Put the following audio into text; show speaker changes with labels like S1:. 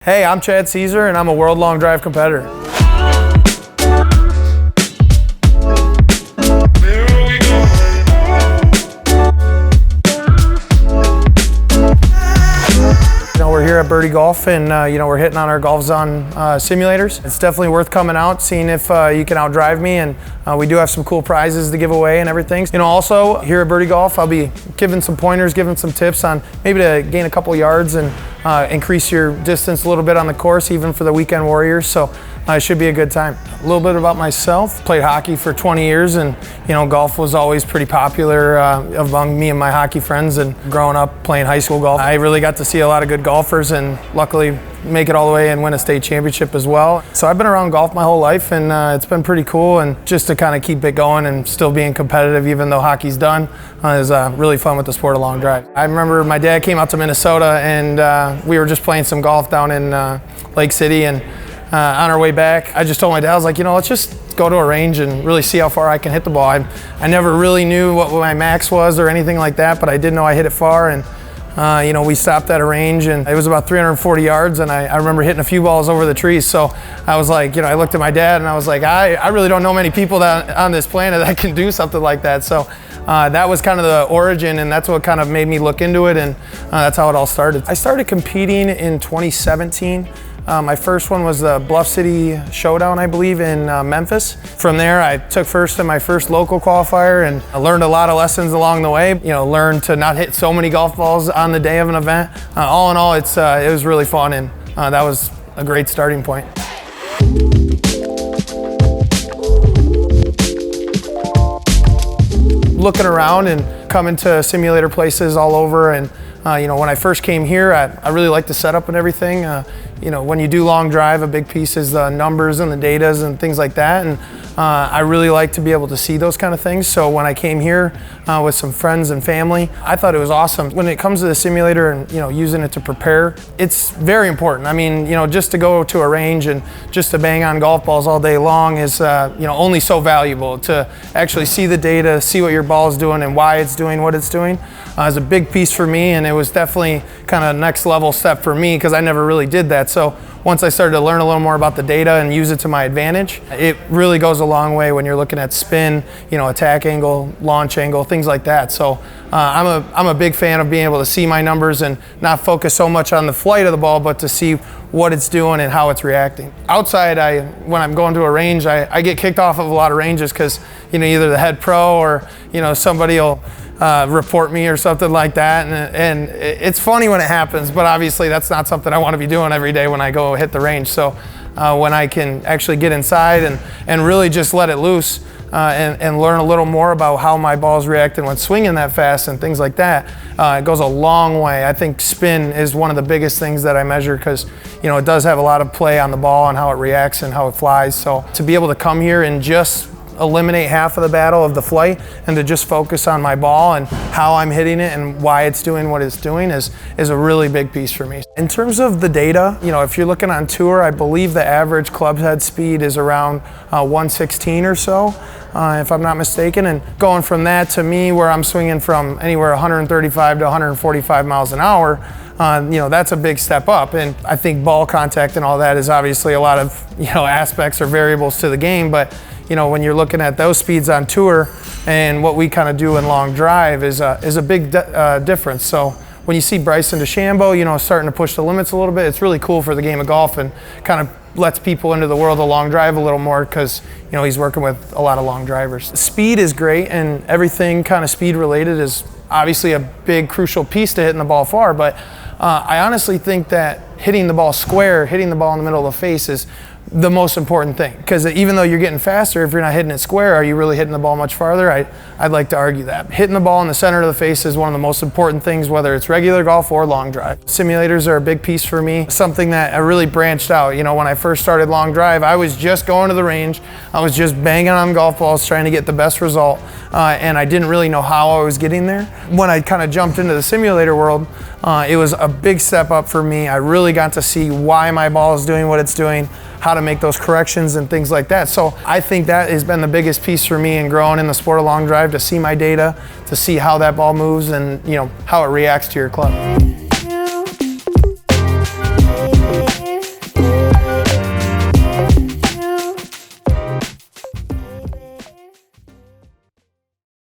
S1: Hey, I'm Cesarz and I'm a world long drive competitor. We're here at Birdi Golf and we're hitting on our Golfzon simulators. It's definitely worth coming out, seeing if you can outdrive me, and we do have some cool prizes to give away and everything. Also here at Birdi Golf, I'll be giving some pointers, giving some tips on maybe to gain a couple yards and increase your distance a little bit on the course, even for the weekend warriors. So it should be a good time. A little bit about myself. Played hockey for 20 years and golf was always pretty popular among me and my hockey friends, and growing up playing high school golf, I really got to see a lot of good golfers and luckily make it all the way and win a state championship as well. So I've been around golf my whole life, and it's been pretty cool, and just to kind of keep it going and still being competitive even though hockey's done is really fun with the sport of long drive. I remember my dad came out to Minnesota and we were just playing some golf down in Lake City, and on our way back, I just told my dad, I was like, let's just go to a range and really see how far I can hit the ball. I never really knew what my max was or anything like that, but I did know I hit it far, and we stopped at a range and it was about 340 yards, and I remember hitting a few balls over the trees. So I was like, I looked at my dad and I was like, I really don't know many people that on this planet that can do something like that. So that was kind of the origin, and that's what kind of made me look into it, and that's how it all started. I started competing in 2017. My first one was the Bluff City Showdown, I believe, in Memphis. From there, I took first in my first local qualifier, and I learned a lot of lessons along the way. Learned to not hit so many golf balls on the day of an event. All in all, it was really fun, and that was a great starting point. Looking around and coming to simulator places all over, and when I first came here, I really like the setup and everything. When you do long drive, a big piece is the numbers and the datas and things like that, and I really like to be able to see those kind of things. So when I came here with some friends and family, I thought it was awesome. When it comes to the simulator and using it to prepare, it's very important. I mean, just to go to a range and just to bang on golf balls all day long is only so valuable. To actually see the data, see what your ball is doing and why it's doing what it's doing is a big piece for me, and it was definitely kind of next level step for me because I never really did that. So once I started to learn a little more about the data and use it to my advantage, it really goes a long way when you're looking at spin, attack angle, launch angle, things like that. So I'm a big fan of being able to see my numbers and not focus so much on the flight of the ball, but to see what it's doing and how it's reacting. Outside, when I'm going to a range, I get kicked off of a lot of ranges because either the head pro or somebody will report me or something like that, and it's funny when it happens, but obviously that's not something I want to be doing every day when I go hit the range. So when I can actually get inside and really just let it loose and learn a little more about how my ball's reacting when swinging that fast and things like that, it goes a long way. I think spin is one of the biggest things that I measure because it does have a lot of play on the ball and how it reacts and how it flies. So to be able to come here and just eliminate half of the battle of the flight and to just focus on my ball and how I'm hitting it and why it's doing what it's doing is a really big piece for me. In terms of the data, if you're looking on tour, I believe the average club head speed is around 116 or so, if I'm not mistaken. And going from that to me, where I'm swinging from anywhere 135 to 145 miles an hour, that's a big step up. And I think ball contact and all that is obviously a lot of aspects or variables to the game, but when you're looking at those speeds on tour and what we kind of do in long drive is a big difference. So when you see Bryson DeChambeau, starting to push the limits a little bit, it's really cool for the game of golf and kind of lets people into the world of long drive a little more because he's working with a lot of long drivers. Speed is great, and everything kind of speed related is obviously a big crucial piece to hitting the ball far, but I honestly think that hitting the ball square, hitting the ball in the middle of the face is the most important thing, because even though you're getting faster, if you're not hitting it square, are you really hitting the ball much farther? I'd like to argue that. Hitting the ball in the center of the face is one of the most important things, whether it's regular golf or long drive. Simulators are a big piece for me, something that I really branched out. When I first started long drive, I was just going to the range, I was just banging on golf balls trying to get the best result, and I didn't really know how I was getting there. When I kind of jumped into the simulator world, it was a big step up for me. I really got to see why my ball is doing what it's doing, how to make those corrections and things like that. So I think that has been the biggest piece for me in growing in the sport of long drive, to see my data, to see how that ball moves and how it reacts to your club.